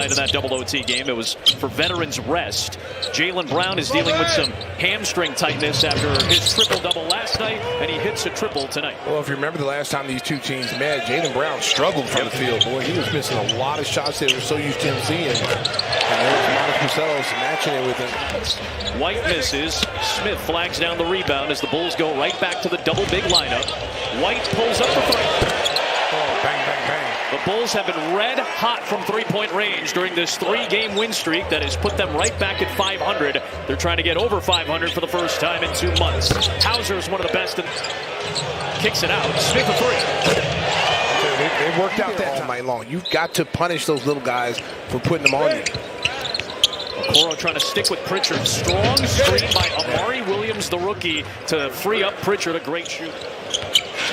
In that double OT game, it was for veterans rest. Jaylen Brown is dealing with some hamstring tightness after his triple-double last night, and he hits a triple tonight. Well, if you remember the last time these two teams met, Jaylen Brown struggled from the field. Boy, he was missing a lot of shots that we're so used to him seeing. And there's Monaco matching it with him. White misses. Smith flags down the rebound as the Bulls go right back to the double big lineup. White pulls up the three. Oh, bang, bang, bang. The Bulls have been red hot from three-point range during this three-game win streak that has put them right back at 500. They're trying to get over 500 for the first time in 2 months. Hauser is one of the best and kicks it out. Smith a three. They worked out that all night long. You've got to punish those little guys for putting them on you. Okoro trying to stick with Pritchard. Strong screen by Amari Williams, the rookie, to free up Pritchard. A great shooter.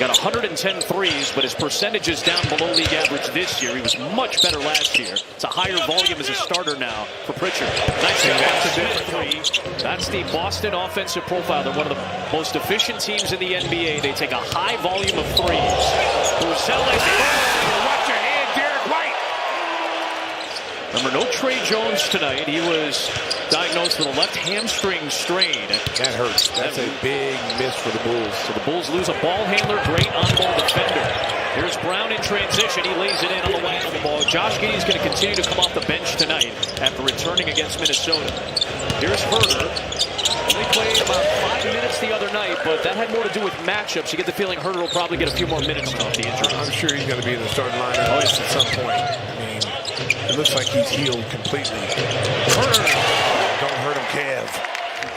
Got 110 threes, but his percentage is down below league average this year. He was much better last year. It's a higher volume as a starter now for Pritchard. Nice three. That's the Boston offensive profile. They're one of the most efficient teams in the NBA. They take a high volume of threes. Watch your hand, Derek White. Remember, no Trey Jones tonight. He was diagnosed with a left hamstring strain. That hurts. That's a big miss for the Bulls. So the Bulls lose a ball handler, great on-ball defender. Here's Brown in transition. He lays it in on the lane of the ball. Josh Giddey is going to continue to come off the bench tonight after returning against Minnesota. Here's Herder. Only played about 5 minutes the other night, but that had more to do with matchups. You get the feeling Herder will probably get a few more minutes off the injury. I'm sure he's going to be in the starting lineup at some point. I mean, it looks like he's healed completely. Herder. Don't hurt him, Kev.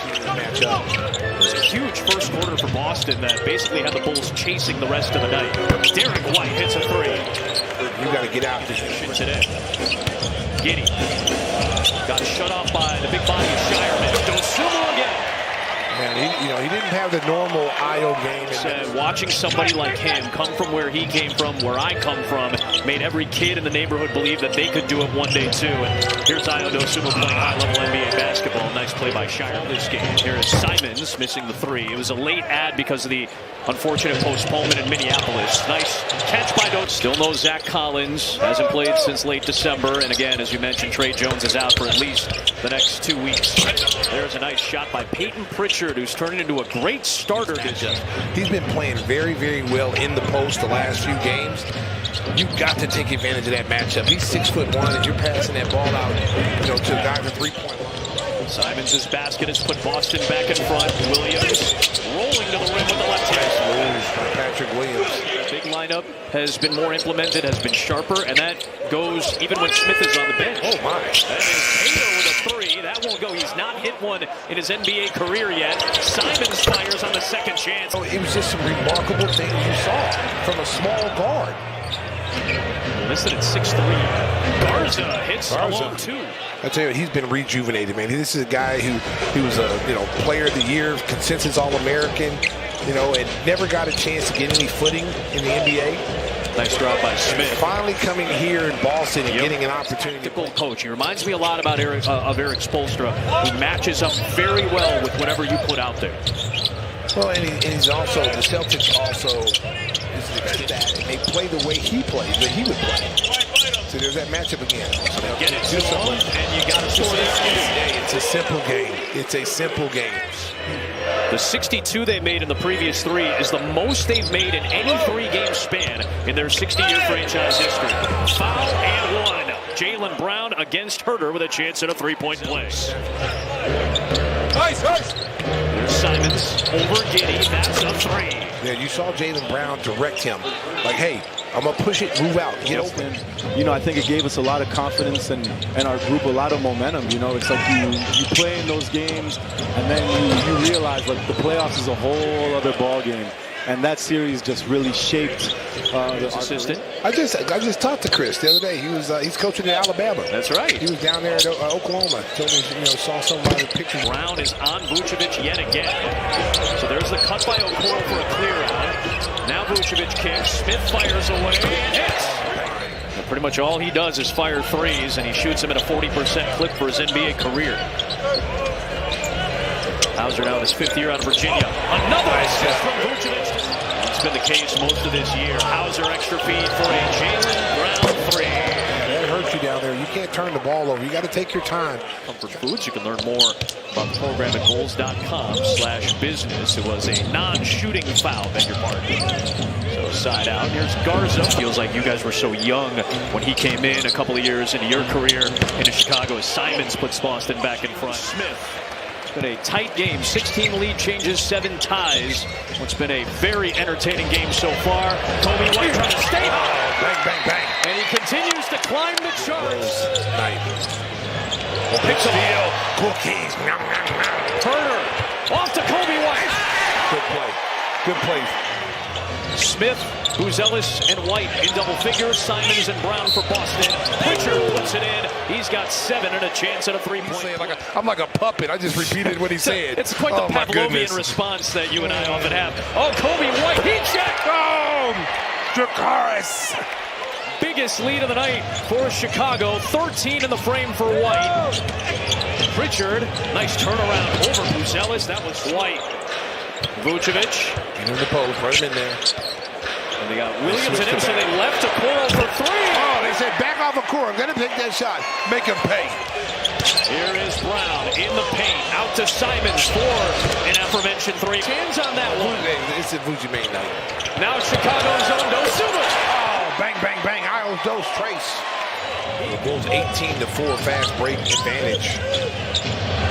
It was a huge first quarter for Boston that basically had the Bulls chasing the rest of the night. Derek White hits a three. You got to get out there today. Giddey got shut off by the big body of Shireman. Dosunmu again. Man, he didn't have the normal IO game. Watching somebody like him come from where he came from, where I come from, made every kid in the neighborhood believe that they could do it one day too. And here's Dosunmu playing high-level NBA basketball. Nice play by Shire this game. Here is Simons missing the three. It was a late ad because of the unfortunate postponement in Minneapolis. Nice catch by Dosunmu. Still no Zach Collins. Hasn't played since late December. And again, as you mentioned, Trey Jones is out for at least the next 2 weeks. There's a nice shot by Peyton Pritchard, who's turning into a great starter this year. He's been playing very, very well in the post the last few games. You've got to take advantage of that matchup. He's 6'1", and you're passing that ball out, to a guy for three-point line. Simons' basket has put Boston back in front. Williams rolling to the rim with the left hand. Nice by Patrick Williams. Big lineup has been more implemented, has been sharper, and that goes even when Smith is on the bench. Oh my! That is Taylor with a three. That won't go. He's not hit one in his NBA career yet. Simons fires on the second chance. It was just some remarkable things you saw from a small guard. Listed at 6'3". Garza hits along two. I tell you, he's been rejuvenated, man. This is a guy who was a player of the year, consensus All-American, and never got a chance to get any footing in the NBA. Nice drop by Smith. And finally coming here in Boston and getting an opportunity. Tactical coach. He reminds me a lot about Eric Spoelstra. He matches up very well with whatever you put out there. Well, and he's also, the Celtics also is that, and they play the way he plays, that he would play. So there's that matchup again. Get it too long, and you got to score this. It's a simple game. It's a simple game. The 62 they made in the previous three is the most they've made in any three-game span in their 60-year franchise history. Foul and one. Jaylen Brown against Herder with a chance at a three-point play. Nice. There's Simons over Giddey. That's a three. Yeah, you saw Jaylen Brown direct him. Like, hey, I'm going to push it, move out, get open. I think it gave us a lot of confidence and our group a lot of momentum. It's like you play in those games and then you realize like the playoffs is a whole other ball game. And that series just really shaped the assistant. I just talked to Chris the other day. He's coaching in Alabama. That's right. He was down there at Oklahoma. Told me, saw somebody picking. Brown is on Vucevic yet again. So there's the cut by Okoro for a clear out. Now Vucevic kicks. Smith fires away and hits. And pretty much all he does is fire threes, and he shoots them at a 40% clip for his NBA career. Hauser now in his 5th year out of Virginia. Another assist from Vucevic. It's been the case most of this year. Hauser extra feed for a Jaylen Brown three. That hurt you down there. You can't turn the ball over. You got to take your time. Comfort Foods. You can learn more about the program at bulls.com/business. It was a non-shooting foul, beg your pardon. So side out. Here's Garza. Feels like you guys were so young when he came in a couple of years into your career into Chicago as Simons puts Boston back in front. Smith. It's been a tight game. 16 lead changes, 7 ties. What's been a very entertaining game so far. Kobe White trying to stay high. Bang, bang, bang. And he continues to climb the charts. Big steal. Cookies. Turner off to Kobe White. Good play. Good play. Smith, Buzelis, and White in double figures. Simons and Brown for Boston. Pritchard puts it in. He's got 7 and a chance at a three-point. I'm like a puppet. I just repeated what he said. It's quite the Pavlovian response that you and I often have. Oh, Kobe White, he checked home. Dracaris. Biggest lead of the night for Chicago. 13 in the frame for White. Pritchard, nice turnaround over Buzelis. That was White. Vucevic. In the post, right in there. And they got Williams and him, so they left to Coro for 3. Oh, they said back off a core. I'm going to take that shot. Make him pay. Here is Brown in the paint. Out to Simons for an aforementioned 3. Hands on that one. It's a Vuce main night. Now Chicago's on Dosumu. Oh, bang, bang, bang. Isles Dose Trace. The Bulls 18-4 fast break advantage.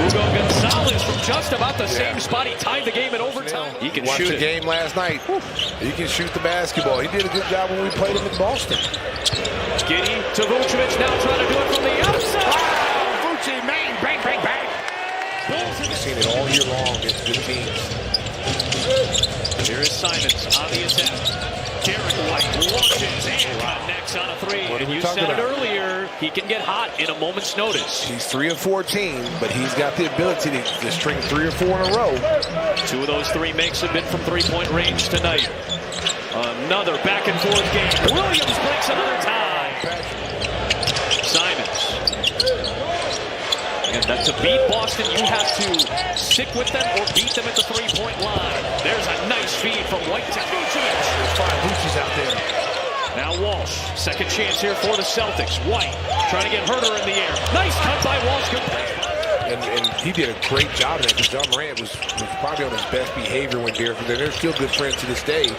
Hugo Gonzalez from just about the same spot. He tied the game in overtime. He can shoot the game last night. He can shoot the basketball. He did a good job when we played him in Boston. Giddey to Vucevic, now trying to do it from the outside. Oh, Vuce, man, bang, bang, bang. We've seen it all year long against good teams. Here is Simons on the attack. Derek White launches and connects on a 3. What And you talking said about? it earlier, he can get hot in a moment's notice. He's 3 of 14, but he's got the ability to string 3 or 4 in a row. 2 of those 3 makes have been from three-point range tonight. Another back-and-forth game. Williams breaks another tie. Simons. And to beat Boston, you have to stick with them or beat them at the three-point line. There's a nice feed from White to Vucevic. There's 5 Vuce's out there. Now Walsh, second chance here for the Celtics. White trying to get Herter in the air. Nice cut by Walsh. Good play. And he did a great job of that because John Morant was probably on his best behavior when they're still good friends to this day.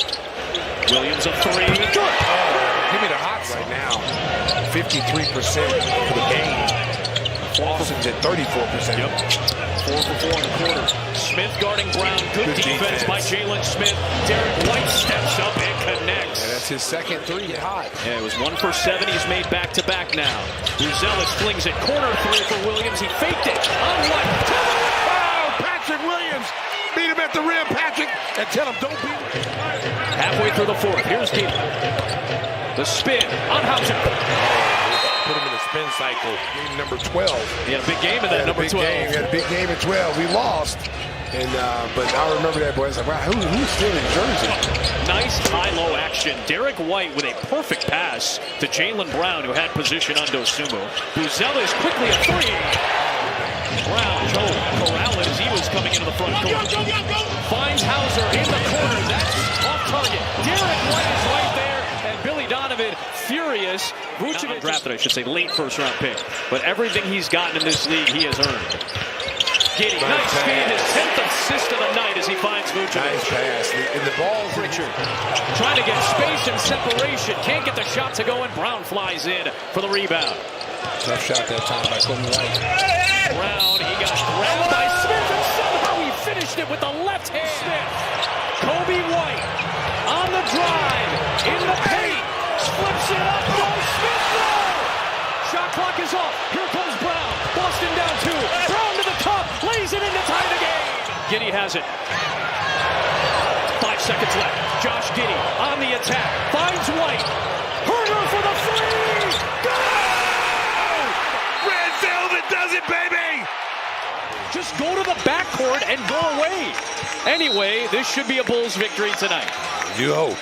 Williams a 3. Good. Oh, give me the hot right now. 53% for the game. Boston's at 34%. Yep. 4 for 4 in the quarter. Smith guarding Brown. Good defense by Jalen Smith. Derek White steps up and connects. Yeah, that's his second 3 hot. Yeah, it was 1 for 7. He's made back-to-back now. Buzelis flings it. Corner 3 for Williams. He faked it. On White. Oh, Patrick Williams. Beat him at the rim, Patrick, and tell him don't beat him. Halfway through the 4th. Here's Giddey. The spin on Hauser. Put him in a spin cycle. Game number 12. He had a big game in that number 12. He had a big game at 12. We lost. And but I remember that, boy. I was like, wow, who's still in Jersey? Nice high-low action. Derek White with a perfect pass to Jaylen Brown, who had position on Dosumu. Buzelis quickly a 3. Brown, Joe Corral as he was coming into the front court. Finds Hauser in the corner. That's off target. Derek White is right there. And Billy Donovan furious. Vucevic drafted, I should say, late first-round pick. But everything he's gotten in this league, he has earned. Giddey, nice feed, his 10th assist of the night as he finds Vucevic. Nice pass. And the ball's Pritchard trying to get space and separation. Can't get the shot to go, and Brown flies in for the rebound. Tough shot that time by Kobe White. Brown, he got grabbed by Smith, and somehow he finished it with the left hand. Smith. Kobe White on the drive, in the paint, flips it up, no Smith, no! Shot clock is off, here comes Brown, Boston down 2, Brown to the top, lays it in to tie the game. Giddey has it. 5 seconds left, Josh Giddey on the attack, finds White, Herter for the 3, go! Red Velvet does it, baby! Just go to the backcourt and go away. Anyway, this should be a Bulls victory tonight. You hope.